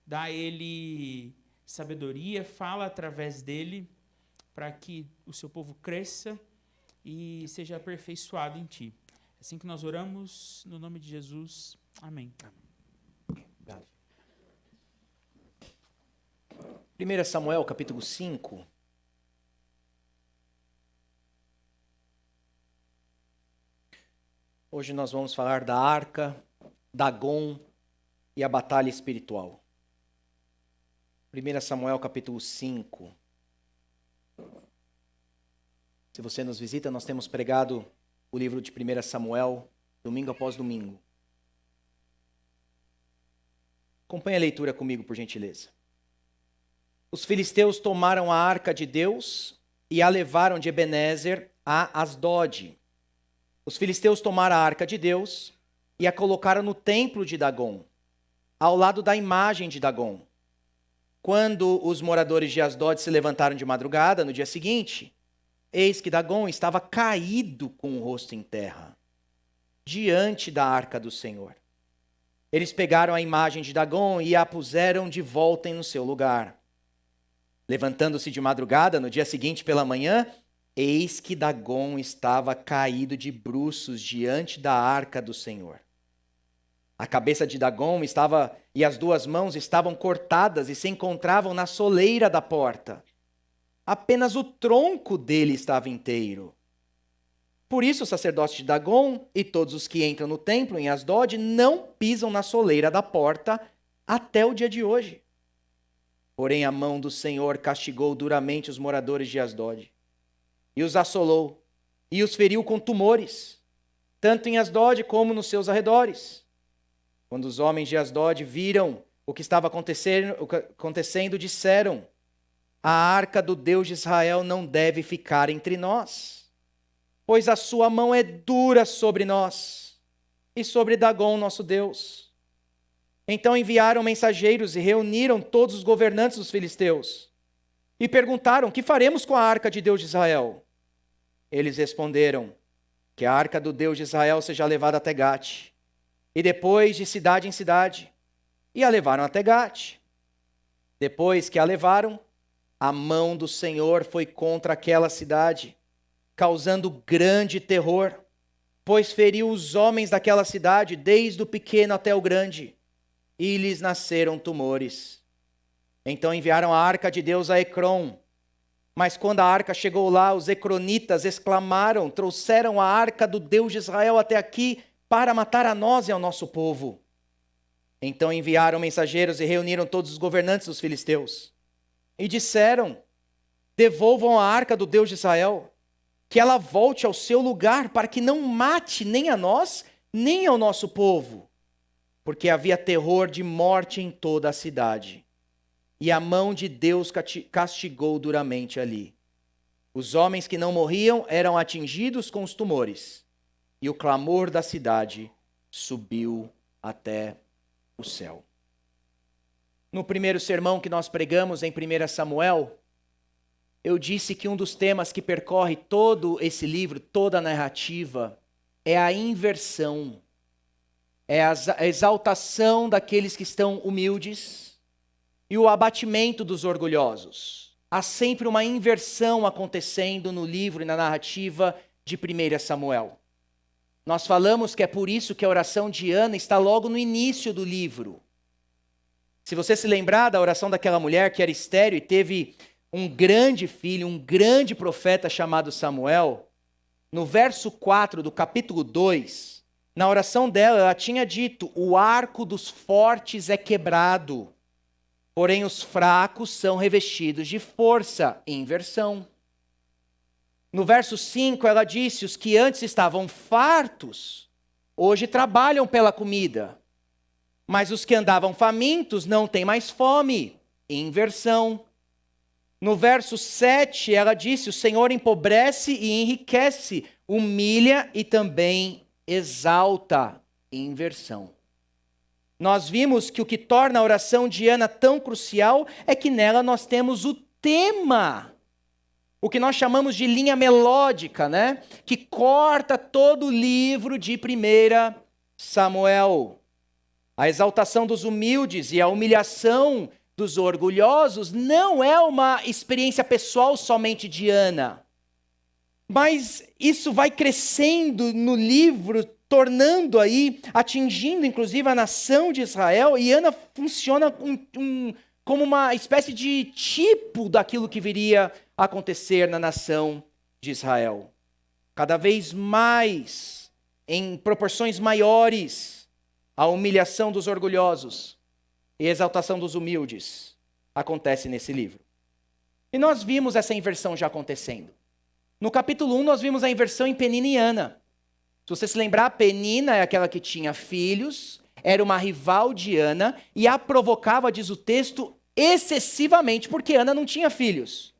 dá a ele sabedoria, fala através dele, para que o seu povo cresça e seja aperfeiçoado em ti. Assim que nós oramos, no nome de Jesus. Amém. 1 Samuel, capítulo 5. Hoje nós vamos falar da arca, Dagon e a batalha espiritual. 1 Samuel, capítulo 5. Se você nos visita, nós temos pregado o livro de 1 Samuel, domingo após domingo. Acompanhe a leitura comigo, por gentileza. Os filisteus tomaram a arca de Deus e a levaram de Ebenezer a Asdod. Os filisteus tomaram a arca de Deus e a colocaram no templo de Dagon, ao lado da imagem de Dagon. Quando os moradores de Asdod se levantaram de madrugada, no dia seguinte, eis que Dagon estava caído com o rosto em terra, diante da arca do Senhor. Eles pegaram a imagem de Dagon e a puseram de volta no seu lugar. Levantando-se de madrugada, no dia seguinte pela manhã, eis que Dagon estava caído de bruços diante da arca do Senhor. A cabeça de Dagon estava e as duas mãos estavam cortadas e se encontravam na soleira da porta. Apenas o tronco dele estava inteiro. Por isso o sacerdote de Dagon e todos os que entram no templo em Asdod não pisam na soleira da porta até o dia de hoje. Porém a mão do Senhor castigou duramente os moradores de Asdod, e os assolou, e os feriu com tumores, tanto em Asdod como nos seus arredores. Quando os homens de Asdod viram o que estava acontecendo, disseram: a arca do Deus de Israel não deve ficar entre nós, pois a sua mão é dura sobre nós e sobre Dagon, nosso Deus. Então enviaram mensageiros e reuniram todos os governantes dos filisteus e perguntaram: que faremos com a arca de Deus de Israel? Eles responderam: que a arca do Deus de Israel seja levada até Gate, e depois de cidade em cidade. E a levaram até Gate. Depois que a levaram, a mão do Senhor foi contra aquela cidade, causando grande terror, pois feriu os homens daquela cidade, desde o pequeno até o grande, e lhes nasceram tumores. Então enviaram a arca de Deus a Ecrom. Mas quando a arca chegou lá, os ecronitas exclamaram: trouxeram a arca do Deus de Israel até aqui para matar a nós e ao nosso povo. Então enviaram mensageiros e reuniram todos os governantes dos filisteus. E disseram: devolvam a arca do Deus de Israel, que ela volte ao seu lugar, para que não mate nem a nós, nem ao nosso povo. Porque havia terror de morte em toda a cidade. E a mão de Deus castigou duramente ali. Os homens que não morriam eram atingidos com os tumores, e o clamor da cidade subiu até o céu. No primeiro sermão que nós pregamos em 1 Samuel, eu disse que um dos temas que percorre todo esse livro, toda a narrativa, é a inversão. É a exaltação daqueles que estão humildes e o abatimento dos orgulhosos. Há sempre uma inversão acontecendo no livro e na narrativa de 1 Samuel. Nós falamos que é por isso que a oração de Ana está logo no início do livro. Se você se lembrar da oração daquela mulher que era estéril e teve um grande filho, um grande profeta chamado Samuel, no verso 4 do capítulo 2, na oração dela, ela tinha dito: o arco dos fortes é quebrado, porém os fracos são revestidos de força. Inversão. No verso 5, ela disse: os que antes estavam fartos, hoje trabalham pela comida. Mas os que andavam famintos não têm mais fome. Inversão. No verso 7, ela disse: o Senhor empobrece e enriquece, humilha e também exalta. Inversão. Nós vimos que o que torna a oração de Ana tão crucial é que nela nós temos o tema, o que nós chamamos de linha melódica, né? Que corta todo o livro de 1 Samuel. A exaltação dos humildes e a humilhação dos orgulhosos não é uma experiência pessoal somente de Ana. Mas isso vai crescendo no livro, atingindo inclusive a nação de Israel, e Ana funciona como uma espécie de tipo daquilo que viria a acontecer na nação de Israel. Cada vez mais, em proporções maiores, a humilhação dos orgulhosos e a exaltação dos humildes acontece nesse livro. E nós vimos essa inversão já acontecendo. No capítulo 1, nós vimos a inversão em Penina e Ana. Se você se lembrar, Penina é aquela que tinha filhos, era uma rival de Ana e a provocava, diz o texto, excessivamente, porque Ana não tinha filhos.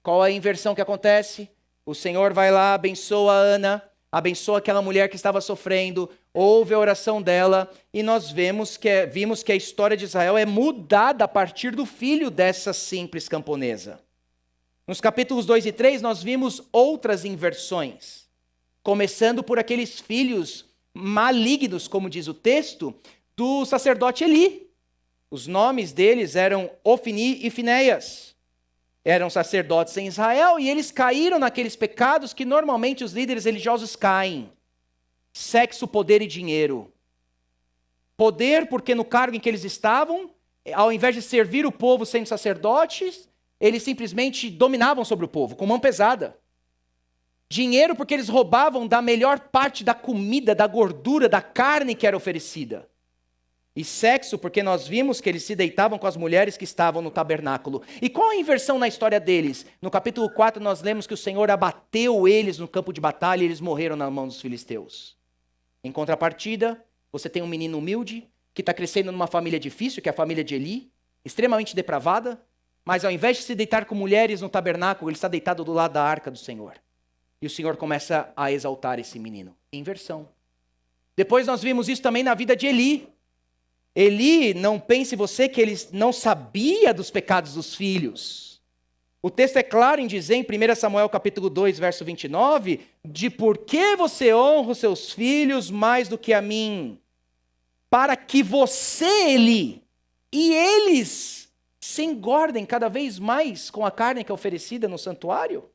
Qual é a inversão que acontece? O Senhor vai lá, abençoa Ana, abençoa aquela mulher que estava sofrendo, ouve a oração dela, e nós vimos que a história de Israel é mudada a partir do filho dessa simples camponesa. Nos capítulos 2 e 3, nós vimos outras inversões, começando por aqueles filhos malignos, como diz o texto, do sacerdote Eli. Os nomes deles eram Ofni e Finéias. Eram sacerdotes em Israel e eles caíram naqueles pecados que normalmente os líderes religiosos caem. Sexo, poder e dinheiro. Poder porque no cargo em que eles estavam, ao invés de servir o povo sendo sacerdotes, eles simplesmente dominavam sobre o povo, com mão pesada. Dinheiro porque eles roubavam da melhor parte da comida, da gordura, da carne que era oferecida. E sexo porque nós vimos que eles se deitavam com as mulheres que estavam no tabernáculo. E qual a inversão na história deles? No capítulo 4 nós lemos que o Senhor abateu eles no campo de batalha e eles morreram na mão dos filisteus. Em contrapartida, você tem um menino humilde que está crescendo numa família difícil, que é a família de Eli, extremamente depravada, mas ao invés de se deitar com mulheres no tabernáculo, ele está deitado do lado da arca do Senhor. E o Senhor começa a exaltar esse menino. Inversão. Depois nós vimos isso também na vida de Eli. Eli, não pense você que ele não sabia dos pecados dos filhos. O texto é claro em dizer, em 1 Samuel capítulo 2, verso 29, de por que você honra os seus filhos mais do que a mim? Para que você, Eli, e eles se engordem cada vez mais com a carne que é oferecida no santuário.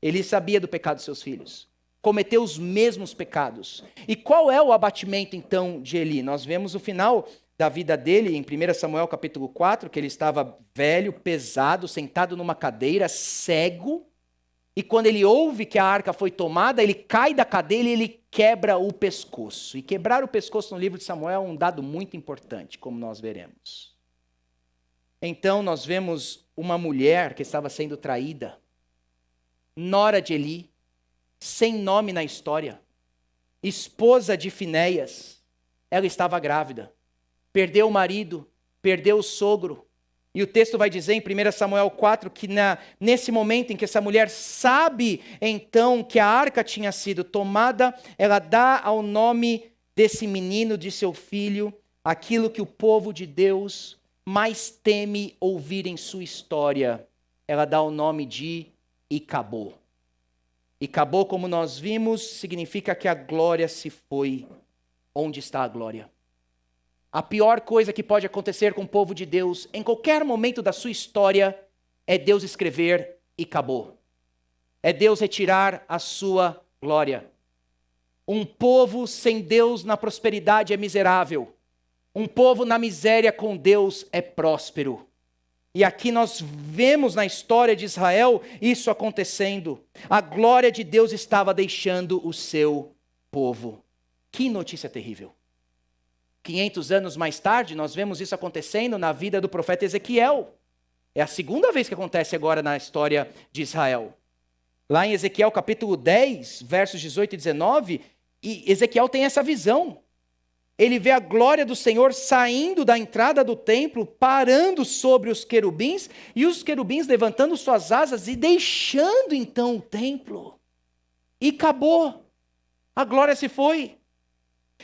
Ele sabia do pecado dos seus filhos. Cometeu os mesmos pecados. E qual é o abatimento, então, de Eli? Nós vemos o final da vida dele em 1 Samuel capítulo 4, que ele estava velho, pesado, sentado numa cadeira, cego. E quando ele ouve que a arca foi tomada, ele cai da cadeira e ele quebra o pescoço. E quebrar o pescoço no livro de Samuel é um dado muito importante, como nós veremos. Então, nós vemos uma mulher que estava sendo traída, nora de Eli, sem nome na história, esposa de Finéias. Ela estava grávida, perdeu o marido, perdeu o sogro, e o texto vai dizer em 1 Samuel 4 que nesse momento em que essa mulher sabe então que a arca tinha sido tomada, ela dá ao nome desse menino, de seu filho, aquilo que o povo de Deus mais teme ouvir em sua história. Ela dá o nome de Icabô. E acabou, como nós vimos, significa que a glória se foi. Onde está a glória? A pior coisa que pode acontecer com o povo de Deus, em qualquer momento da sua história, é Deus escrever e acabou. É Deus retirar a sua glória. Um povo sem Deus na prosperidade é miserável. Um povo na miséria com Deus é próspero. E aqui nós vemos na história de Israel isso acontecendo. A glória de Deus estava deixando o seu povo. Que notícia terrível. 500 anos mais tarde, nós vemos isso acontecendo na vida do profeta Ezequiel. É a segunda vez que acontece agora na história de Israel. Lá em Ezequiel capítulo 10, versos 18 e 19, e Ezequiel tem essa visão. Ele vê a glória do Senhor saindo da entrada do templo, parando sobre os querubins, e os querubins levantando suas asas e deixando então o templo. E acabou. A glória se foi.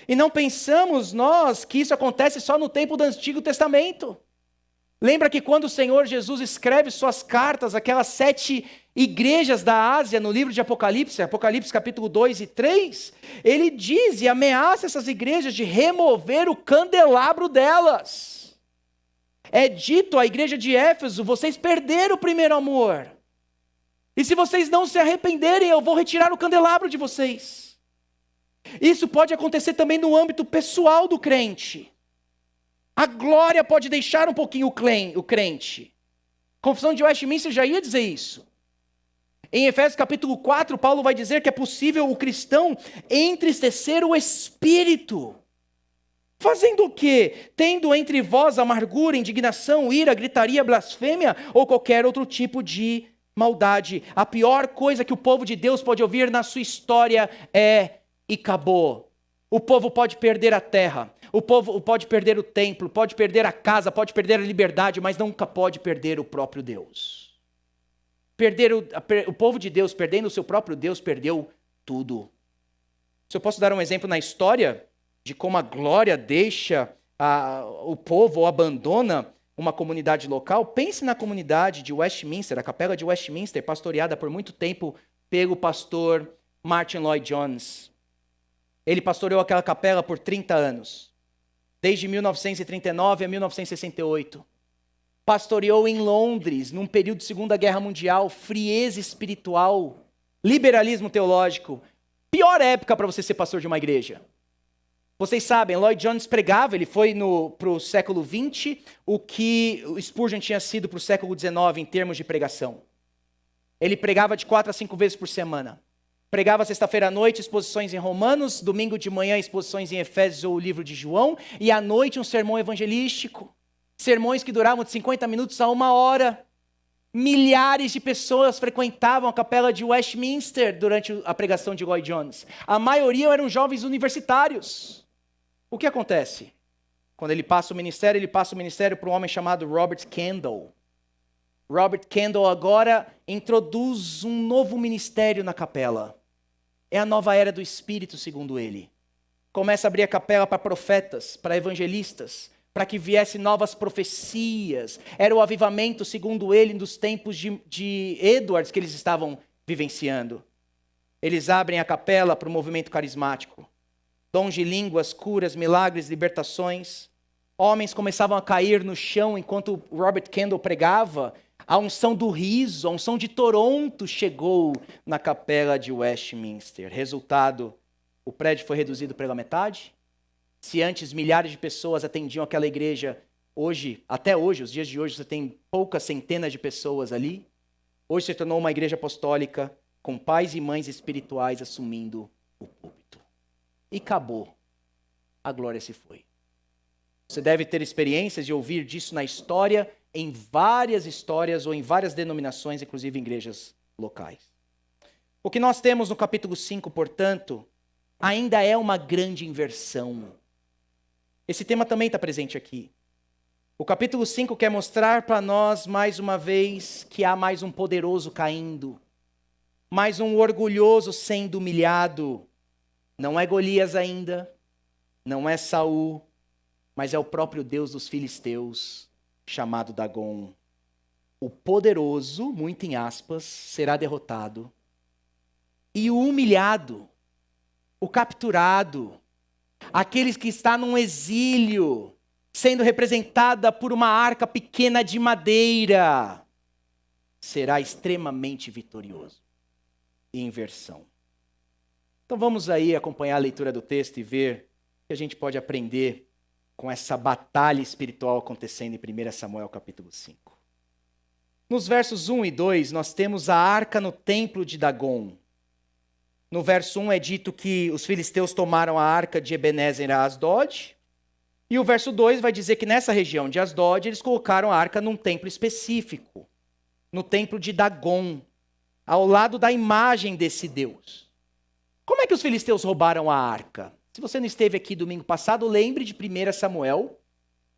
E não pensamos nós que isso acontece só no tempo do Antigo Testamento. Lembra que quando o Senhor Jesus escreve suas cartas, aquelas 7 igrejas da Ásia, no livro de Apocalipse, Apocalipse capítulo 2 e 3, ele diz e ameaça essas igrejas de remover o candelabro delas. É dito à igreja de Éfeso: vocês perderam o primeiro amor. E se vocês não se arrependerem, eu vou retirar o candelabro de vocês. Isso pode acontecer também no âmbito pessoal do crente. A glória pode deixar um pouquinho o crente. A Confissão de Westminster já ia dizer isso. Em Efésios capítulo 4, Paulo vai dizer que é possível o cristão entristecer o espírito. Fazendo o quê? Tendo entre vós amargura, indignação, ira, gritaria, blasfêmia ou qualquer outro tipo de maldade. A pior coisa que o povo de Deus pode ouvir na sua história é: e acabou. O povo pode perder a terra. O povo pode perder o templo, pode perder a casa, pode perder a liberdade, mas nunca pode perder o próprio Deus. O povo de Deus, perdendo o seu próprio Deus, perdeu tudo. Se eu posso dar um exemplo na história de como a glória deixa o povo ou abandona uma comunidade local, pense na comunidade de Westminster, a capela de Westminster, pastoreada por muito tempo pelo pastor Martin Lloyd-Jones. Ele pastoreou aquela capela por 30 anos. Desde 1939 a 1968. Pastoreou em Londres, num período de Segunda Guerra Mundial, frieza espiritual, liberalismo teológico. Pior época para você ser pastor de uma igreja. Vocês sabem, Lloyd-Jones pregava, ele foi para o século XX, o que o Spurgeon tinha sido para o século XIX em termos de pregação. Ele pregava de 4 a 5 vezes por semana. Pregava sexta-feira à noite, exposições em Romanos, domingo de manhã, exposições em Efésios ou o livro de João, e à noite um sermão evangelístico. Sermões que duravam de 50 minutos a 1 hora. Milhares de pessoas frequentavam a capela de Westminster durante a pregação de Lloyd-Jones. A maioria eram jovens universitários. O que acontece? Quando ele passa o ministério para um homem chamado Robert Kendall. Robert Kendall agora introduz um novo ministério na capela. É a nova era do Espírito, segundo ele. Começa a abrir a capela para profetas, para evangelistas, para que viessem novas profecias. Era o avivamento, segundo ele, dos tempos de Edwards que eles estavam vivenciando. Eles abrem a capela para o movimento carismático. Dons de línguas, curas, milagres, libertações. Homens começavam a cair no chão enquanto Robert Kendall pregava. A unção do riso, a unção de Toronto chegou na capela de Westminster. Resultado, o prédio foi reduzido pela metade. Se antes milhares de pessoas atendiam aquela igreja, até hoje, os dias de hoje, você tem poucas centenas de pessoas ali. Hoje se tornou uma igreja apostólica com pais e mães espirituais assumindo o púlpito. E acabou. A glória se foi. Você deve ter experiências de ouvir disso na história, em várias histórias ou em várias denominações, inclusive em igrejas locais. O que nós temos no capítulo 5, portanto, ainda é uma grande inversão. Esse tema também está presente aqui. O capítulo 5 quer mostrar para nós, mais uma vez, que há mais um poderoso caindo, mais um orgulhoso sendo humilhado. Não é Golias ainda, não é Saul, mas é o próprio Deus dos filisteus, chamado Dagon. O poderoso, muito em aspas, será derrotado. E o humilhado, o capturado, aqueles que está num exílio, sendo representada por uma arca pequena de madeira, será extremamente vitorioso. Inversão. Então vamos aí acompanhar a leitura do texto e ver o que a gente pode aprender com essa batalha espiritual acontecendo em 1 Samuel capítulo 5. Nos versos 1 e 2, nós temos a arca no templo de Dagon. No verso 1 é dito que os filisteus tomaram a arca de Ebenezer a Asdod. E o verso 2 vai dizer que nessa região de Asdod, eles colocaram a arca num templo específico. No templo de Dagon, ao lado da imagem desse Deus. Como é que os filisteus roubaram a arca? Se você não esteve aqui domingo passado, lembre de 1 Samuel,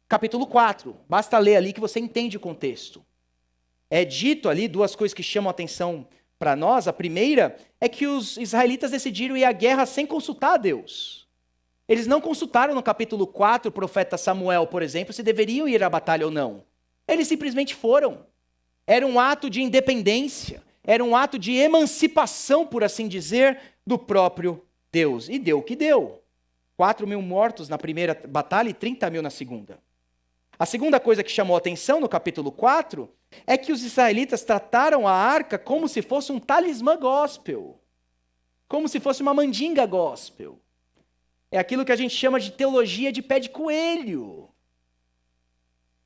capítulo 4. Basta ler ali que você entende o contexto. É dito ali duas coisas que chamam a atenção para nós. A primeira é que os israelitas decidiram ir à guerra sem consultar a Deus. Eles não consultaram no capítulo 4 o profeta Samuel, por exemplo, se deveriam ir à batalha ou não. Eles simplesmente foram. Era um ato de independência, era um ato de emancipação, por assim dizer, do próprio Deus. E deu o que deu. 4.000 mortos na primeira batalha e 30.000 na segunda. A segunda coisa que chamou a atenção no capítulo 4 é que os israelitas trataram a arca como se fosse um talismã gospel, como se fosse uma mandinga gospel. É aquilo que a gente chama de teologia de pé de coelho.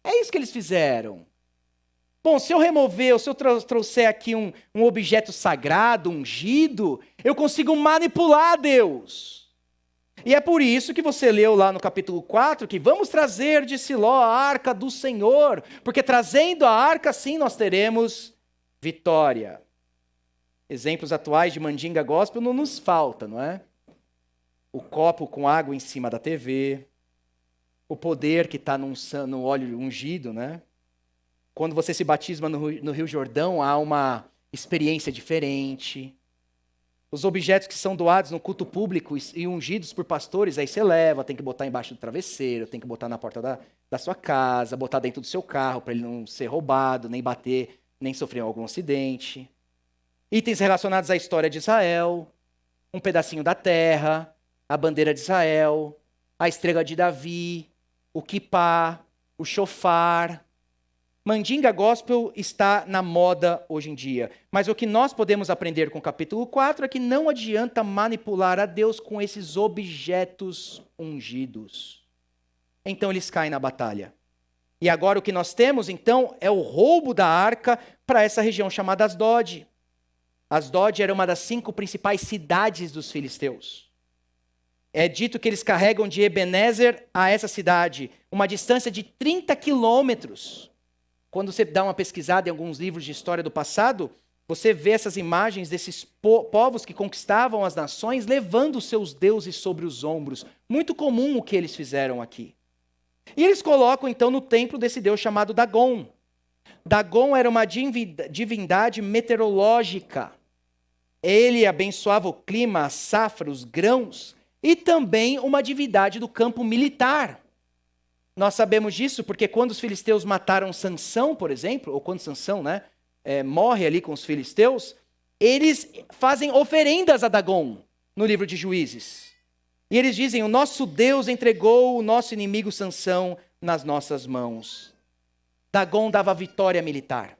É isso que eles fizeram. Bom, se eu remover, ou se eu trouxer aqui um objeto sagrado, ungido, eu consigo manipular Deus. E é por isso que você leu lá no capítulo 4, que vamos trazer de Siló a arca do Senhor, porque trazendo a arca, sim, nós teremos vitória. Exemplos atuais de mandinga gospel não nos falta, não é? O copo com água em cima da TV, o poder que está no óleo ungido, né? Quando você se batisma no Rio Jordão, há uma experiência diferente. Os objetos que são doados no culto público e ungidos por pastores, aí você leva, tem que botar embaixo do travesseiro, tem que botar na porta da sua casa, botar dentro do seu carro para ele não ser roubado, nem bater, nem sofrer algum acidente. Itens relacionados à história de Israel, um pedacinho da terra, a bandeira de Israel, a estrela de Davi, o quipá, o shofar. Mandinga gospel está na moda hoje em dia. Mas o que nós podemos aprender com o capítulo 4 é que não adianta manipular a Deus com esses objetos ungidos. Então eles caem na batalha. E agora o que nós temos, então, é o roubo da arca para essa região chamada Asdod. Asdod era uma das 5 principais cidades dos filisteus. É dito que eles carregam de Ebenezer a essa cidade uma distância de 30 quilômetros. Quando você dá uma pesquisada em alguns livros de história do passado, você vê essas imagens desses povos que conquistavam as nações levando os seus deuses sobre os ombros. Muito comum o que eles fizeram aqui. E eles colocam então no templo desse deus chamado Dagon. Dagon era uma divindade meteorológica. Ele abençoava o clima, a safra, os grãos, e também uma divindade do campo militar. Nós sabemos disso porque quando os filisteus mataram Sansão, por exemplo, ou quando Sansão morre ali com os filisteus, eles fazem oferendas a Dagon no livro de Juízes. E eles dizem, o nosso Deus entregou o nosso inimigo Sansão nas nossas mãos. Dagon dava vitória militar.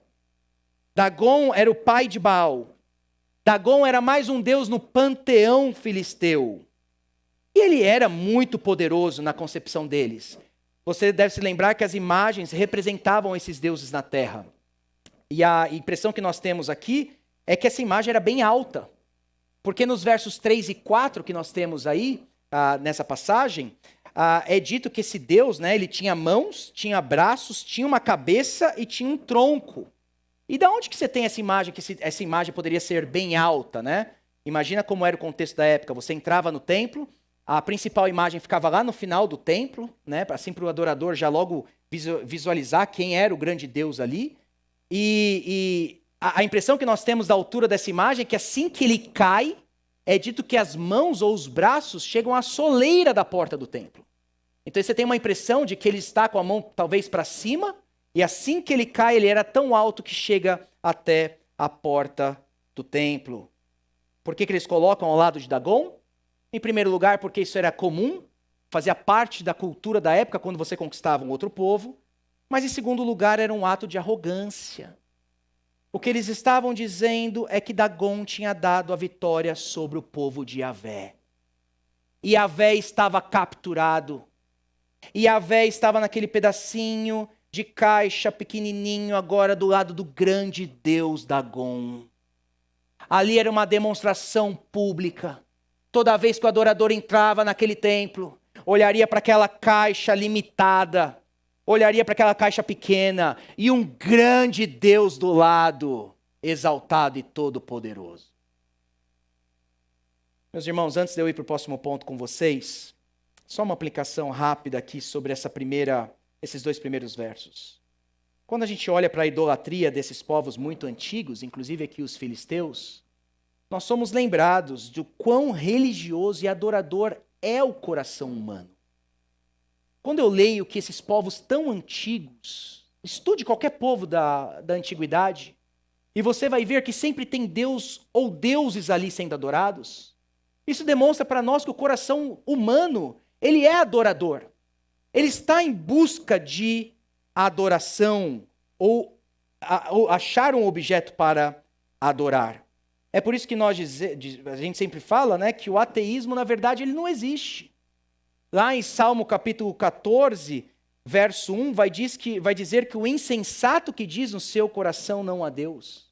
Dagon era o pai de Baal. Dagon era mais um deus no panteão filisteu. E ele era muito poderoso na concepção deles. Você deve se lembrar que as imagens representavam esses deuses na terra. E a impressão que nós temos aqui é que essa imagem era bem alta. Porque nos versos 3 e 4 que nós temos aí, nessa passagem, é dito que esse Deus, ele tinha mãos, tinha braços, tinha uma cabeça e tinha um tronco. E da onde que você tem essa imagem, que essa imagem poderia ser bem alta, né? Imagina como era o contexto da época. Você entrava no templo, a principal imagem ficava lá no final do templo, né, assim para o adorador já logo visualizar quem era o grande Deus ali. E a impressão que nós temos da altura dessa imagem é que assim que ele cai, é dito que as mãos ou os braços chegam à soleira da porta do templo. Então você tem uma impressão de que ele está com a mão talvez para cima, e assim que ele cai, ele era tão alto que chega até a porta do templo. Por que eles colocam ao lado de Dagon? Em primeiro lugar, porque isso era comum, fazia parte da cultura da época quando você conquistava um outro povo. Mas em segundo lugar, era um ato de arrogância. O que eles estavam dizendo é que Dagon tinha dado a vitória sobre o povo de Yahvé. E Yahvé estava capturado. E Yahvé estava naquele pedacinho de caixa pequenininho agora do lado do grande Deus Dagon. Ali era uma demonstração pública. Toda vez que o adorador entrava naquele templo, olharia para aquela caixa limitada, olharia para aquela caixa pequena e um grande Deus do lado, exaltado e todo-poderoso. Meus irmãos, antes de eu ir para o próximo ponto com vocês, só uma aplicação rápida aqui sobre esses 2 primeiros versos. Quando a gente olha para a idolatria desses povos muito antigos, inclusive aqui os filisteus, nós somos lembrados do quão religioso e adorador é o coração humano. Quando eu leio que esses povos tão antigos, Estude qualquer povo da antiguidade e você vai ver que sempre tem Deus ou deuses ali sendo adorados. Isso demonstra para nós que o coração humano, ele é adorador. Ele está em busca de adoração ou achar um objeto para adorar. É por isso que a gente sempre fala, né, que o ateísmo, na verdade, ele não existe. Lá em Salmo capítulo 14, verso 1, vai dizer que o insensato que diz no seu coração não a Deus.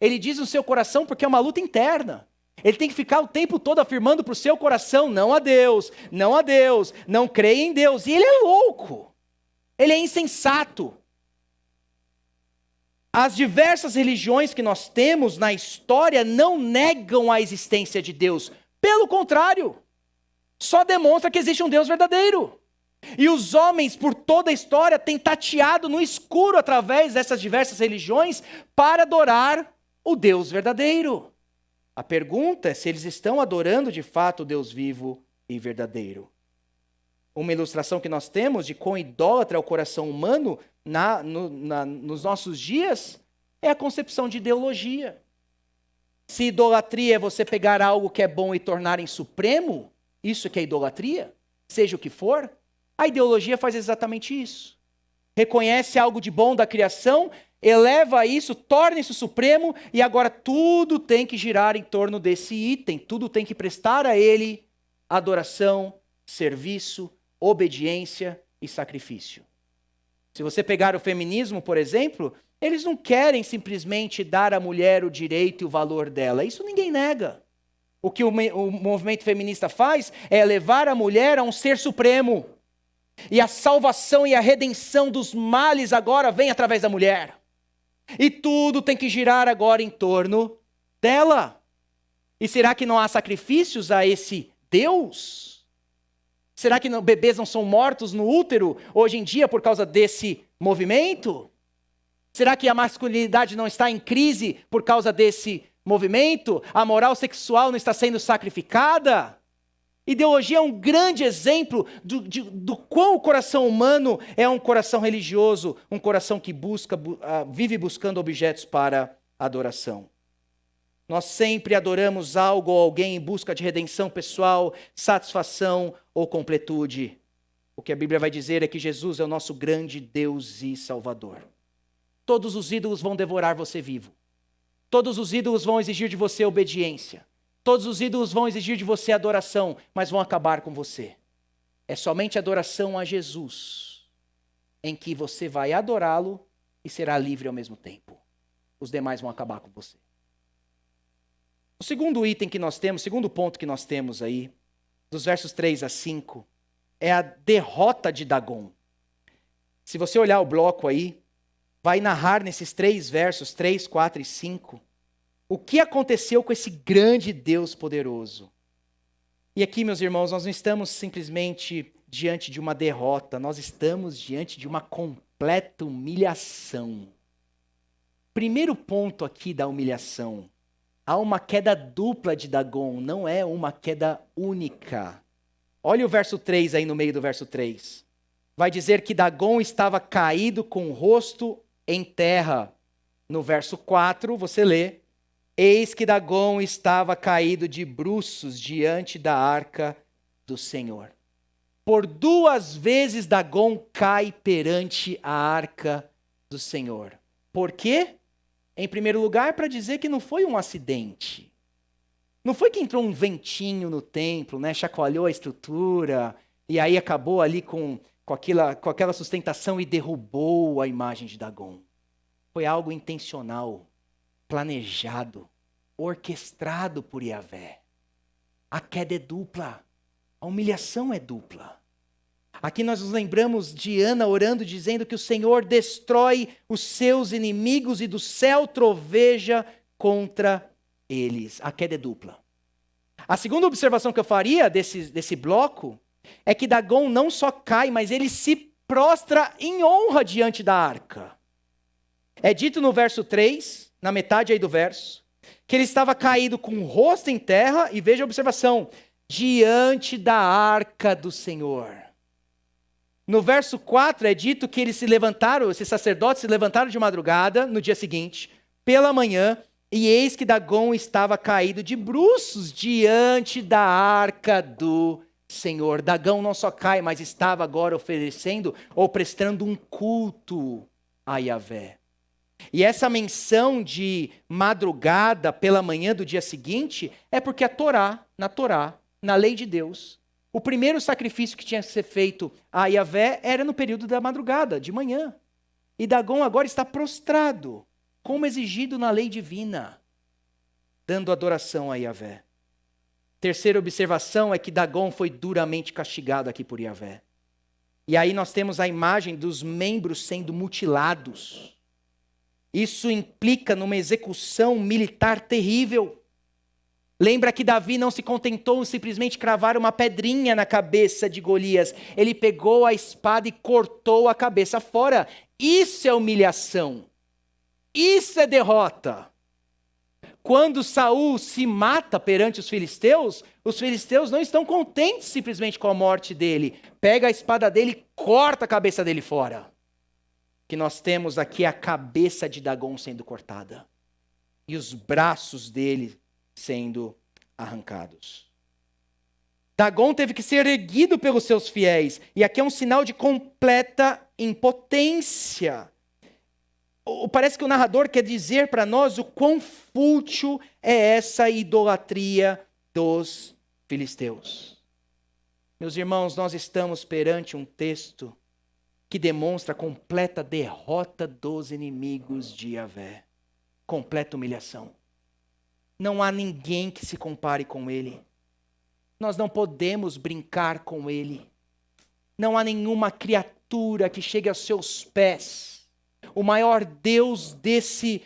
Ele diz no seu coração porque é uma luta interna. Ele tem que ficar o tempo todo afirmando para o seu coração, não a Deus, não a Deus, não creia em Deus. E ele é louco. Ele é insensato. As diversas religiões que nós temos na história não negam a existência de Deus. Pelo contrário, só demonstra que existe um Deus verdadeiro. E os homens, por toda a história, têm tateado no escuro através dessas diversas religiões para adorar o Deus verdadeiro. A pergunta é se eles estão adorando de fato o Deus vivo e verdadeiro. Uma ilustração que nós temos de quão idólatra é o coração humano nos nossos dias é a concepção de ideologia. Se idolatria é você pegar algo que é bom e tornar em supremo, isso que é idolatria, seja o que for, a ideologia faz exatamente isso. Reconhece algo de bom da criação, eleva isso, torna isso supremo, e agora tudo tem que girar em torno desse item, tudo tem que prestar a ele adoração, serviço, obediência e sacrifício. Se você pegar o feminismo, por exemplo, eles não querem simplesmente dar à mulher o direito e o valor dela. Isso ninguém nega. O que o movimento feminista faz é levar a mulher a um ser supremo. E a salvação e a redenção dos males agora vem através da mulher. E tudo tem que girar agora em torno dela. E será que não há sacrifícios a esse Deus? Será que bebês não são mortos no útero hoje em dia por causa desse movimento? Será que a masculinidade não está em crise por causa desse movimento? A moral sexual não está sendo sacrificada? Ideologia é um grande exemplo do quão o coração humano é um coração religioso, um coração que vive buscando objetos para adoração. Nós sempre adoramos algo ou alguém em busca de redenção pessoal, satisfação ou completude. O que a Bíblia vai dizer é que Jesus é o nosso grande Deus e Salvador. Todos os ídolos vão devorar você vivo. Todos os ídolos vão exigir de você obediência. Todos os ídolos vão exigir de você adoração, mas vão acabar com você. É somente adoração a Jesus, em que você vai adorá-lo e será livre ao mesmo tempo. Os demais vão acabar com você. O segundo item que nós temos, segundo ponto que nós temos aí, dos versos 3 a 5, é a derrota de Dagon. Se você olhar o bloco aí, vai narrar nesses 3 versos, 3, 4 e 5, o que aconteceu com esse grande Deus poderoso. E aqui, meus irmãos, nós não estamos simplesmente diante de uma derrota, nós estamos diante de uma completa humilhação. Primeiro ponto aqui da humilhação. Há uma queda dupla de Dagon, não é uma queda única. Olha o verso 3 aí no meio do verso 3. Vai dizer que Dagon estava caído com o rosto em terra. No verso 4, você lê: eis que Dagon estava caído de bruços diante da arca do Senhor. Por 2 vezes Dagon cai perante a arca do Senhor. Por quê? Em primeiro lugar, para dizer que não foi um acidente. Não foi que entrou um ventinho no templo, né, chacoalhou a estrutura, e aí acabou ali com aquela sustentação e derrubou a imagem de Dagon. Foi algo intencional, planejado, orquestrado por Yahvé. A queda é dupla, a humilhação é dupla. Aqui nós nos lembramos de Ana orando, dizendo que o Senhor destrói os seus inimigos e do céu troveja contra eles. A queda é dupla. A segunda observação que eu faria desse bloco é que Dagon não só cai, mas ele se prostra em honra diante da arca. É dito no verso 3, na metade aí do verso, que ele estava caído com o rosto em terra, e veja a observação, diante da arca do Senhor. No verso 4 é dito que eles se levantaram, esses sacerdotes se levantaram de madrugada, no dia seguinte, pela manhã, e eis que Dagom estava caído de bruços diante da arca do Senhor. Dagom não só cai, mas estava agora oferecendo ou prestando um culto a Yahvé. E essa menção de madrugada pela manhã do dia seguinte é porque na Torá, na lei de Deus, o primeiro sacrifício que tinha que ser feito a Yahvé era no período da madrugada, de manhã. E Dagom agora está prostrado, como exigido na lei divina, dando adoração a Yahvé. Terceira observação é que Dagom foi duramente castigado aqui por Yahvé. E aí nós temos a imagem dos membros sendo mutilados. Isso implica numa execução militar terrível. Lembra que Davi não se contentou em simplesmente cravar uma pedrinha na cabeça de Golias. Ele pegou a espada e cortou a cabeça fora. Isso é humilhação. Isso é derrota. Quando Saul se mata perante os filisteus não estão contentes simplesmente com a morte dele. Pega a espada dele e corta a cabeça dele fora. Que nós temos aqui a cabeça de Dagom sendo cortada. E os braços dele sendo arrancados. Dagom teve que ser erguido pelos seus fiéis. E aqui é um sinal de completa impotência. Parece que o narrador quer dizer para nós o quão fútil é essa idolatria dos filisteus. Meus irmãos, nós estamos perante um texto que demonstra a completa derrota dos inimigos de Yahvé. Completa humilhação. Não há ninguém que se compare com ele. Nós não podemos brincar com ele. Não há nenhuma criatura que chegue aos seus pés. O maior Deus desse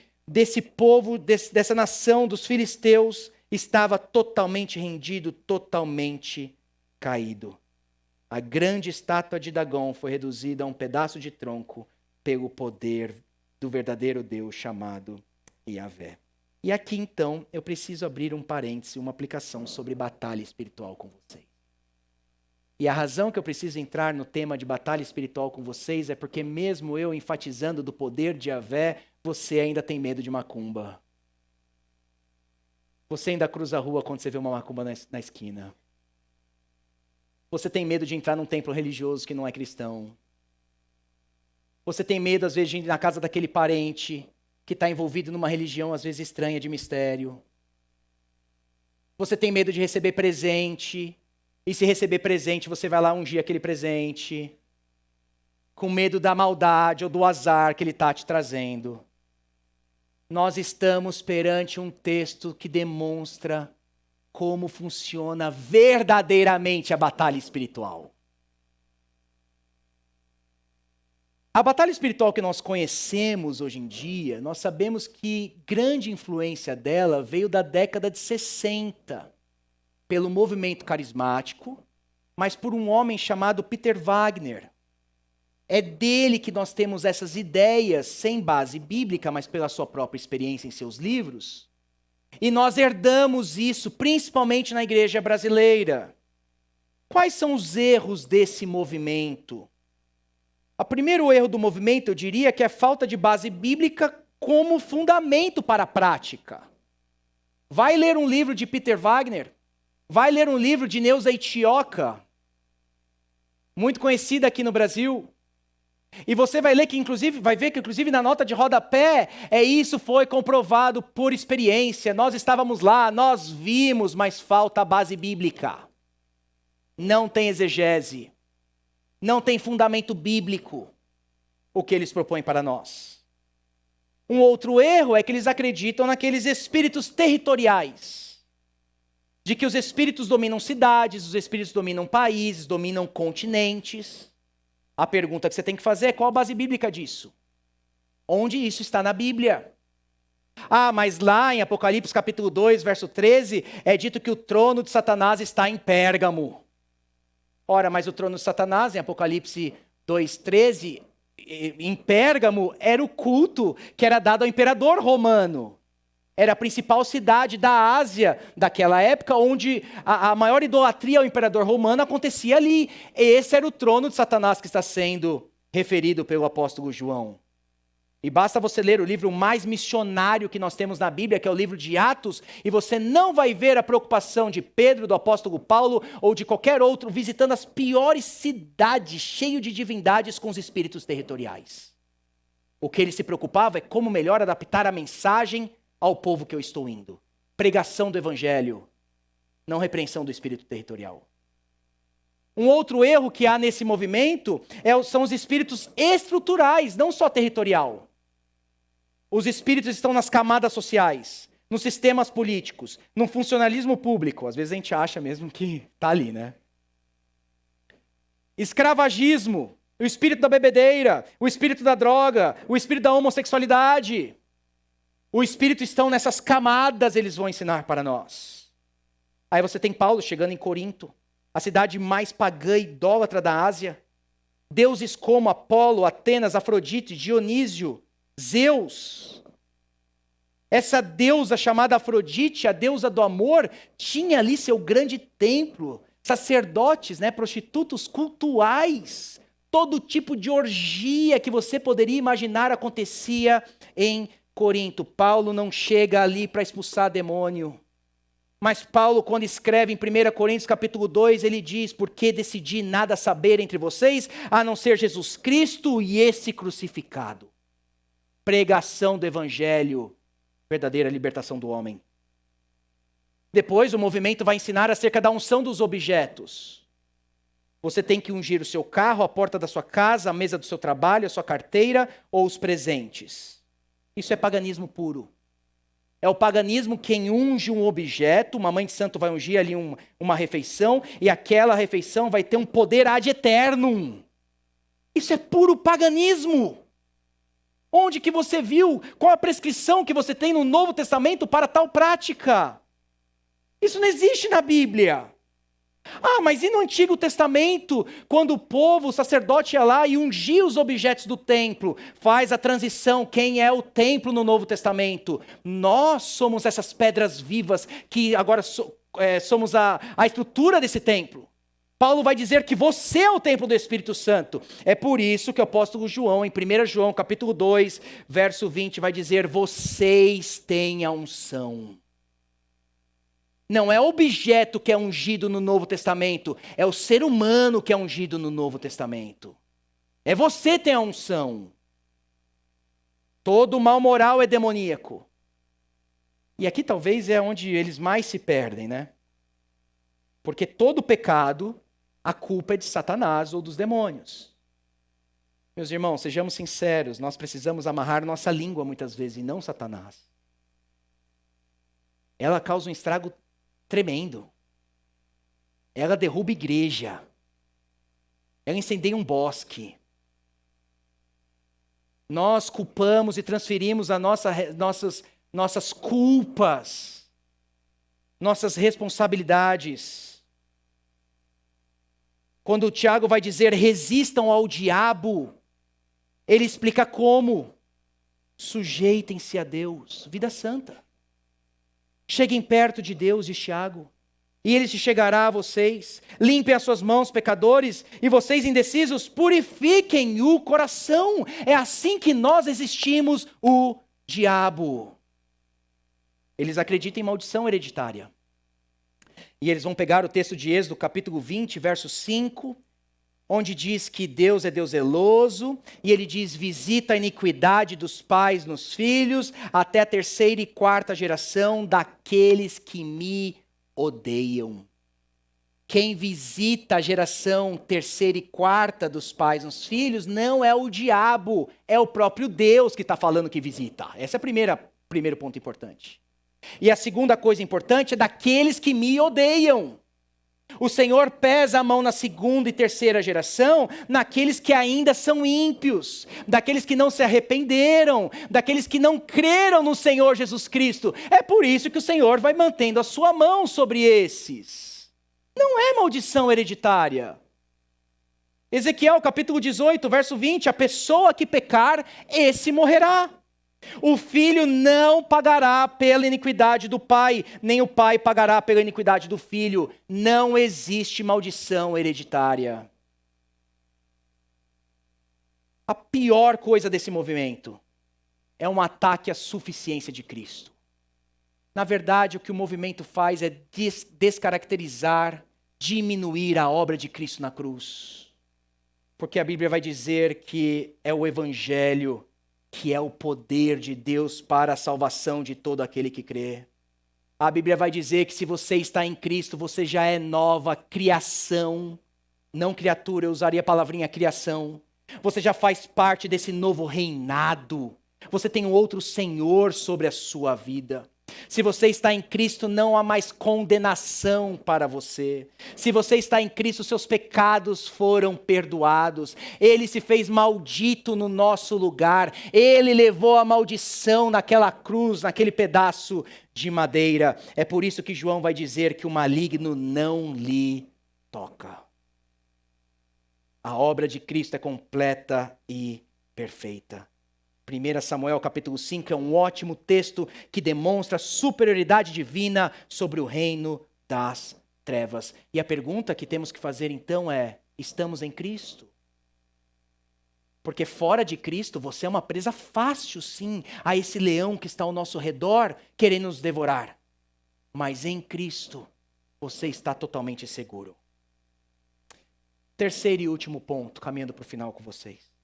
povo, dessa nação dos filisteus, estava totalmente rendido, totalmente caído. A grande estátua de Dagom foi reduzida a um pedaço de tronco pelo poder do verdadeiro Deus chamado Yahvé. E aqui então eu preciso abrir um parêntese, uma aplicação sobre batalha espiritual com vocês. E a razão que eu preciso entrar no tema de batalha espiritual com vocês é porque mesmo eu enfatizando do poder de Yahvé, você ainda tem medo de macumba. Você ainda cruza a rua quando você vê uma macumba na esquina. Você tem medo de entrar num templo religioso que não é cristão. Você tem medo, às vezes, de ir na casa daquele parente que está envolvido numa religião, às vezes, estranha de mistério. Você tem medo de receber presente. E se receber presente, você vai lá ungir aquele presente. Com medo da maldade ou do azar que ele está te trazendo. Nós estamos perante um texto que demonstra como funciona verdadeiramente a batalha espiritual. A batalha espiritual que nós conhecemos hoje em dia, nós sabemos que grande influência dela veio da década de 60, pelo movimento carismático, mas por um homem chamado Peter Wagner. É dele que nós temos essas ideias, sem base bíblica, mas pela sua própria experiência em seus livros. E nós herdamos isso, principalmente na igreja brasileira. Quais são os erros desse movimento? O primeiro erro do movimento, eu diria, que é a falta de base bíblica como fundamento para a prática. Vai ler um livro de Peter Wagner, vai ler um livro de Neuza Itioca, muito conhecida aqui no Brasil, e você vai ler que, inclusive, vai ver que, inclusive, na nota de rodapé, isso foi comprovado por experiência. Nós estávamos lá, nós vimos, mas falta a base bíblica. Não tem exegese. Não tem fundamento bíblico o que eles propõem para nós. Um outro erro é que eles acreditam naqueles espíritos territoriais. De que os espíritos dominam cidades, os espíritos dominam países, dominam continentes. A pergunta que você tem que fazer é qual a base bíblica disso? Onde isso está na Bíblia? Mas lá em Apocalipse capítulo 2, verso 13, é dito que o trono de Satanás está em Pérgamo. Ora, mas o trono de Satanás, em Apocalipse 2,13, em Pérgamo, era o culto que era dado ao imperador romano. era a principal cidade da Ásia daquela época, onde a maior idolatria ao imperador romano acontecia ali. Esse era o trono de Satanás que está sendo referido pelo apóstolo João. E basta você ler o livro mais missionário que nós temos na Bíblia, que é o livro de Atos, e você não vai ver a preocupação de Pedro, do apóstolo Paulo, ou de qualquer outro, visitando as piores cidades, cheio de divindades com os espíritos territoriais. O que ele se preocupava é como melhor adaptar a mensagem ao povo que eu estou indo. Pregação do evangelho, não repreensão do espírito territorial. Um outro erro que há nesse movimento são os espíritos estruturais, não só territorial. Os espíritos estão nas camadas sociais, nos sistemas políticos, no funcionalismo público. Às vezes a gente acha mesmo que está ali, né? Escravagismo, o espírito da bebedeira, o espírito da droga, o espírito da homossexualidade. O espírito estão nessas camadas, eles vão ensinar para nós. Aí você tem Paulo chegando em Corinto, a cidade mais pagã e idólatra da Ásia. Deuses como Apolo, Atenas, Afrodite, Dionísio, Zeus. Essa deusa chamada Afrodite, a deusa do amor, tinha ali seu grande templo. Sacerdotes, prostitutos cultuais. Todo tipo de orgia que você poderia imaginar acontecia em Corinto. Paulo não chega ali para expulsar demônio. Mas Paulo, quando escreve em 1 Coríntios capítulo 2, ele diz: porque decidi nada saber entre vocês, a não ser Jesus Cristo e esse crucificado. Pregação do evangelho, verdadeira libertação do homem. Depois o movimento vai ensinar acerca da unção dos objetos. Você tem que ungir o seu carro, a porta da sua casa, a mesa do seu trabalho, a sua carteira ou os presentes. Isso é paganismo puro. É o paganismo quem unge um objeto, uma mãe de santo vai ungir ali uma refeição, e aquela refeição vai ter um poder ad eternum. Isso é puro paganismo. Onde que você viu? Qual a prescrição que você tem no Novo Testamento para tal prática? Isso não existe na Bíblia. Ah, mas e no Antigo Testamento, quando o povo, o sacerdote ia lá e ungia os objetos do templo, faz a transição, quem é o templo no Novo Testamento? Nós somos essas pedras vivas que agora somos a estrutura desse templo. Paulo vai dizer que você é o templo do Espírito Santo. É por isso que o apóstolo João, em 1 João capítulo 2, verso 20, vai dizer: vocês têm a unção. Não é o objeto que é ungido no Novo Testamento, é o ser humano que é ungido no Novo Testamento. É você que tem a unção. Todo mal moral é demoníaco. E aqui talvez é onde eles mais se perdem, Porque todo pecado, a culpa é de Satanás ou dos demônios. Meus irmãos, sejamos sinceros, nós precisamos amarrar nossa língua muitas vezes e não Satanás. Ela causa um estrago tremendo. Ela derruba igreja. Ela incendeia um bosque. Nós culpamos e transferimos nossas culpas, nossas responsabilidades. Quando o Tiago vai dizer resistam ao diabo, ele explica como. Sujeitem-se a Deus, vida santa. Cheguem perto de Deus, diz Tiago, e Ele se chegará a vocês. Limpem as suas mãos, pecadores, e vocês indecisos, purifiquem o coração. É assim que nós resistimos o diabo. Eles acreditam em maldição hereditária. E eles vão pegar o texto de Êxodo, capítulo 20, verso 5, onde diz que Deus é Deus zeloso, e ele diz, visita a iniquidade dos pais nos filhos, até a 3ª e 4ª geração daqueles que me odeiam. Quem visita a geração 3ª e 4ª dos pais nos filhos não é o diabo, é o próprio Deus que está falando que visita. Esse é o primeiro ponto importante. E a segunda coisa importante é daqueles que me odeiam. O Senhor pesa a mão na 2ª e 3ª geração, naqueles que ainda são ímpios, daqueles que não se arrependeram, daqueles que não creram no Senhor Jesus Cristo. É por isso que o Senhor vai mantendo a sua mão sobre esses. Não é maldição hereditária. Ezequiel capítulo 18, verso 20, a pessoa que pecar, esse morrerá. O filho não pagará pela iniquidade do pai, nem o pai pagará pela iniquidade do filho. Não existe maldição hereditária. A pior coisa desse movimento é um ataque à suficiência de Cristo. Na verdade, o que o movimento faz é descaracterizar, diminuir a obra de Cristo na cruz. Porque a Bíblia vai dizer que é o Evangelho que é o poder de Deus para a salvação de todo aquele que crê. A Bíblia vai dizer que se você está em Cristo, você já é nova criação. Não criatura, eu usaria a palavrinha criação. Você já faz parte desse novo reinado. Você tem um outro Senhor sobre a sua vida. Se você está em Cristo, não há mais condenação para você. Se você está em Cristo, seus pecados foram perdoados. Ele se fez maldito no nosso lugar. Ele levou a maldição naquela cruz, naquele pedaço de madeira. É por isso que João vai dizer que o maligno não lhe toca. A obra de Cristo é completa e perfeita. 1 Samuel capítulo 5 é um ótimo texto que demonstra a superioridade divina sobre o reino das trevas. E a pergunta que temos que fazer então é: estamos em Cristo? Porque fora de Cristo você é uma presa fácil, sim, a esse leão que está ao nosso redor querendo nos devorar. Mas em Cristo você está totalmente seguro. Terceiro e último ponto, caminhando para o final com vocês.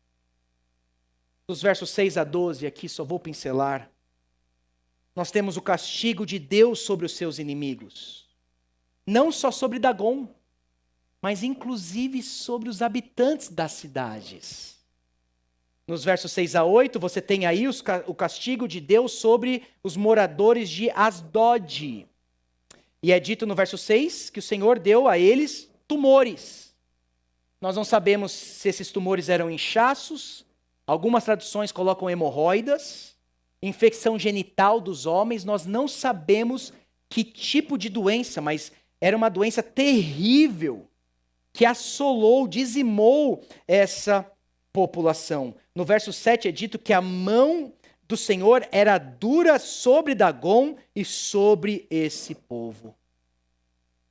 Dos versos 6 a 12, aqui só vou pincelar. Nós temos o castigo de Deus sobre os seus inimigos. Não só sobre Dagom, mas inclusive sobre os habitantes das cidades. Nos versos 6 a 8, você tem aí o castigo de Deus sobre os moradores de Asdod. E é dito no verso 6 que o Senhor deu a eles tumores. Nós não sabemos se esses tumores eram inchaços. Algumas traduções colocam hemorroidas, infecção genital dos homens. Nós não sabemos que tipo de doença, mas era uma doença terrível que assolou, dizimou essa população. No verso 7 é dito que a mão do Senhor era dura sobre Dagom e sobre esse povo.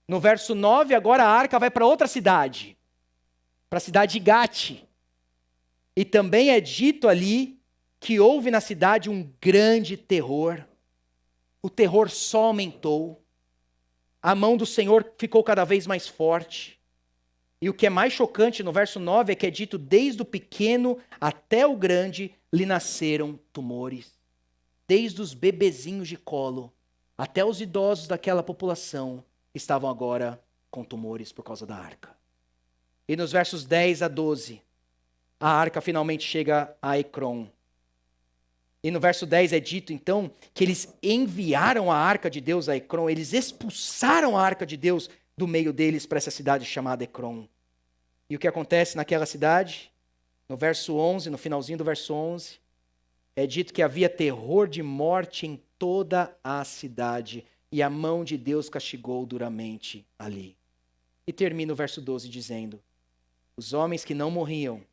No verso 9, agora a arca vai para outra cidade, para a cidade de Gate. E também é dito ali que houve na cidade um grande terror. O terror só aumentou. A mão do Senhor ficou cada vez mais forte. E o que é mais chocante no verso 9 é que é dito: desde o pequeno até o grande lhe nasceram tumores. Desde os bebezinhos de colo até os idosos daquela população estavam agora com tumores por causa da arca. E nos versos 10 a 12, a arca finalmente chega a Ecrom. E no verso 10 é dito, então, que eles enviaram a arca de Deus a Ecrom. Eles expulsaram a arca de Deus do meio deles para essa cidade chamada Ecrom. E o que acontece naquela cidade? No verso 11, no finalzinho do verso 11, é dito que havia terror de morte em toda a cidade. E a mão de Deus castigou duramente ali. E termina o verso 12 dizendo: os homens que não morriam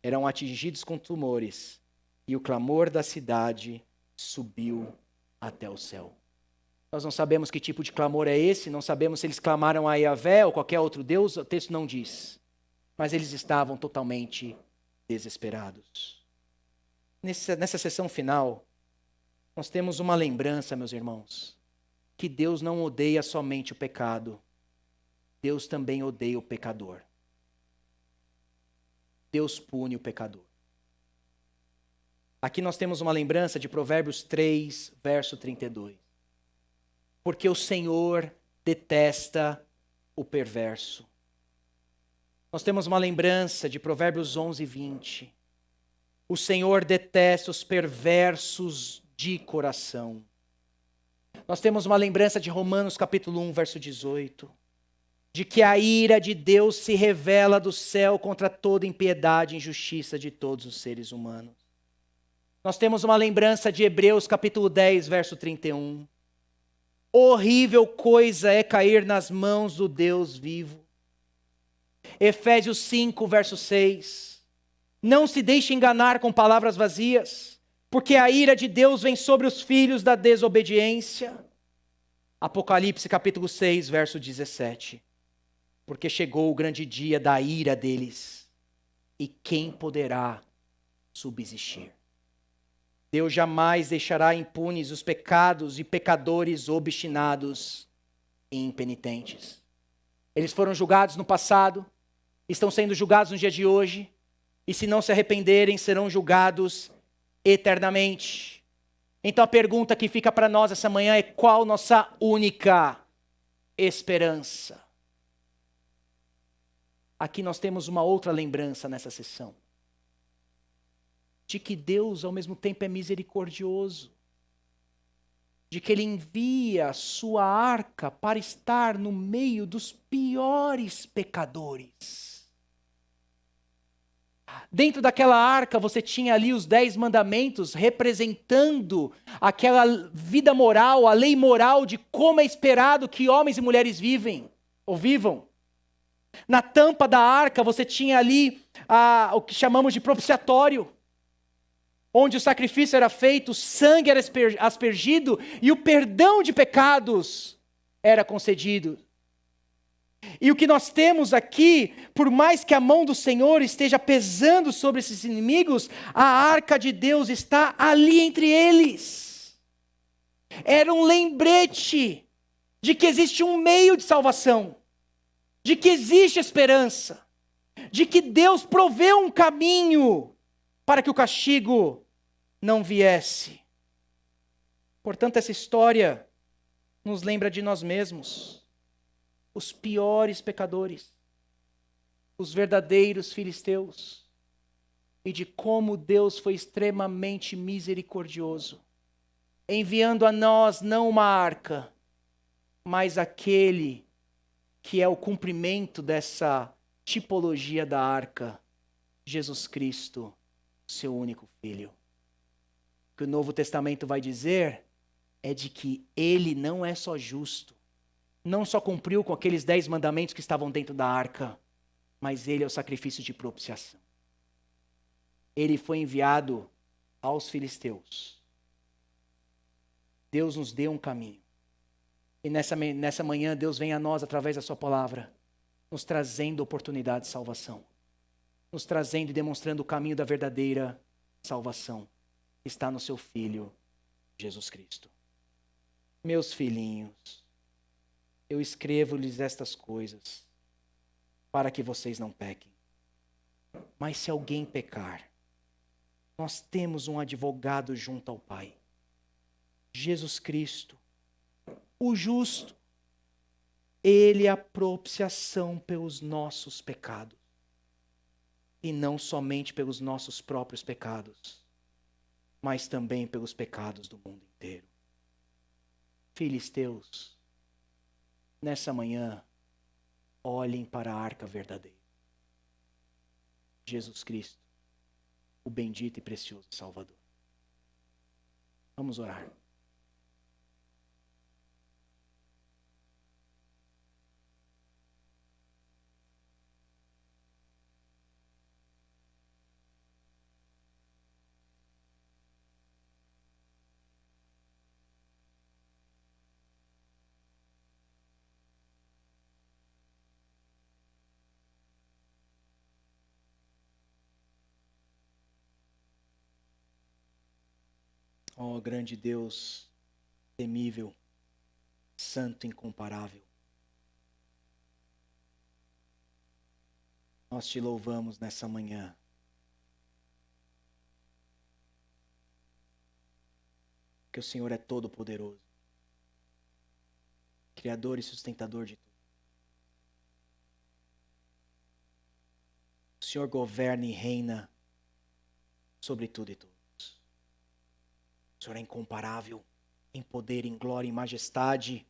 eram atingidos com tumores, e o clamor da cidade subiu até o céu. Nós não sabemos que tipo de clamor é esse, não sabemos se eles clamaram a Yahvé ou qualquer outro Deus, o texto não diz. Mas eles estavam totalmente desesperados. Nessa sessão final, nós temos uma lembrança, meus irmãos, que Deus não odeia somente o pecado, Deus também odeia o pecador. Deus pune o pecador. Aqui nós temos uma lembrança de Provérbios 3, verso 32. Porque o Senhor detesta o perverso. Nós temos uma lembrança de Provérbios 11, 20. O Senhor detesta os perversos de coração. Nós temos uma lembrança de Romanos capítulo 1, verso 18. De que a ira de Deus se revela do céu contra toda impiedade e injustiça de todos os seres humanos. Nós temos uma lembrança de Hebreus capítulo 10, verso 31. Horrível coisa é cair nas mãos do Deus vivo. Efésios 5, verso 6. Não se deixe enganar com palavras vazias, porque a ira de Deus vem sobre os filhos da desobediência. Apocalipse capítulo 6, verso 17. Porque chegou o grande dia da ira deles, e quem poderá subsistir? Deus jamais deixará impunes os pecados e pecadores obstinados e impenitentes. Eles foram julgados no passado, estão sendo julgados no dia de hoje, e se não se arrependerem, serão julgados eternamente. Então a pergunta que fica para nós essa manhã é: qual nossa única esperança? Aqui nós temos uma outra lembrança nessa sessão, de que Deus ao mesmo tempo é misericordioso, de que Ele envia a sua arca para estar no meio dos piores pecadores. Dentro daquela arca você tinha ali os 10 mandamentos representando aquela vida moral, a lei moral de como é esperado que homens e mulheres vivem ou vivam. Na tampa da arca você tinha ali o que chamamos de propiciatório, onde o sacrifício era feito, o sangue era aspergido e o perdão de pecados era concedido. E o que nós temos aqui, por mais que a mão do Senhor esteja pesando sobre esses inimigos, a arca de Deus está ali entre eles. Era um lembrete de que existe um meio de salvação, de que existe esperança, de que Deus proveu um caminho para que o castigo não viesse. Portanto, essa história nos lembra de nós mesmos, os piores pecadores, os verdadeiros filisteus, e de como Deus foi extremamente misericordioso, enviando a nós não uma arca, mas aquele que é o cumprimento dessa tipologia da arca, Jesus Cristo, seu único Filho. O que o Novo Testamento vai dizer é de que Ele não é só justo, não só cumpriu com aqueles 10 mandamentos que estavam dentro da arca, mas Ele é o sacrifício de propiciação. Ele foi enviado aos filisteus. Deus nos deu um caminho. E nessa manhã Deus vem a nós através da sua palavra, nos trazendo oportunidade de salvação, nos trazendo e demonstrando o caminho da verdadeira salvação, que está no seu Filho, Jesus Cristo. Meus filhinhos, eu escrevo-lhes estas coisas, para que vocês não pequem. Mas se alguém pecar, nós temos um advogado junto ao Pai, Jesus Cristo, o justo. Ele é a propiciação pelos nossos pecados. E não somente pelos nossos próprios pecados, mas também pelos pecados do mundo inteiro. Filisteus, nessa manhã, olhem para a arca verdadeira. Jesus Cristo, o bendito e precioso Salvador. Vamos orar. Ó grande Deus, temível, santo, incomparável. Nós te louvamos nessa manhã. Que o Senhor é todo poderoso, Criador e sustentador de tudo. O Senhor governa e reina sobre tudo e todos. O Senhor é incomparável em poder, em glória, em majestade.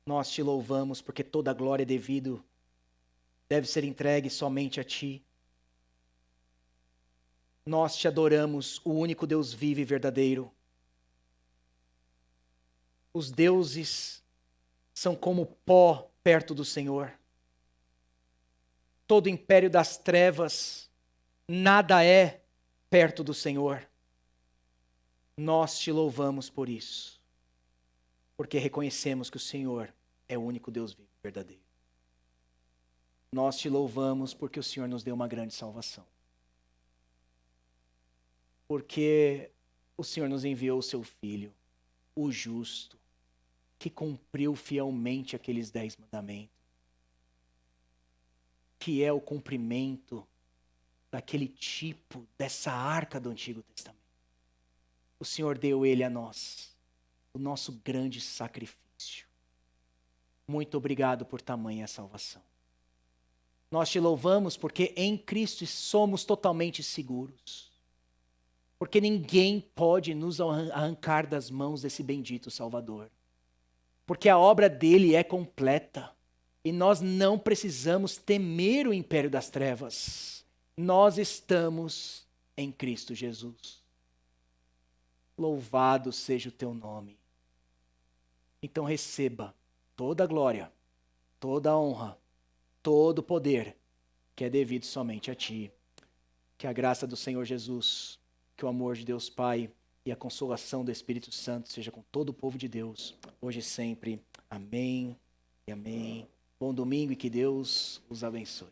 Nós te louvamos porque toda a glória deve ser entregue somente a Ti. Nós te adoramos, o único Deus vivo e verdadeiro. Os deuses são como pó perto do Senhor. Todo o império das trevas nada é perto do Senhor. Nós te louvamos por isso, porque reconhecemos que o Senhor é o único Deus vivo e verdadeiro. Nós te louvamos porque o Senhor nos deu uma grande salvação. Porque o Senhor nos enviou o seu Filho, o justo, que cumpriu fielmente aqueles 10 mandamentos, que é o cumprimento daquele tipo, dessa arca do Antigo Testamento. O Senhor deu ele a nós, o nosso grande sacrifício. Muito obrigado por tamanha salvação. Nós te louvamos porque em Cristo somos totalmente seguros. Porque ninguém pode nos arrancar das mãos desse bendito Salvador. Porque a obra dele é completa. E nós não precisamos temer o império das trevas. Nós estamos em Cristo Jesus. Louvado seja o teu nome. Então receba toda a glória, toda a honra, todo o poder que é devido somente a ti. Que a graça do Senhor Jesus, que o amor de Deus Pai e a consolação do Espírito Santo seja com todo o povo de Deus, hoje e sempre. Amém e amém. Bom domingo e que Deus os abençoe.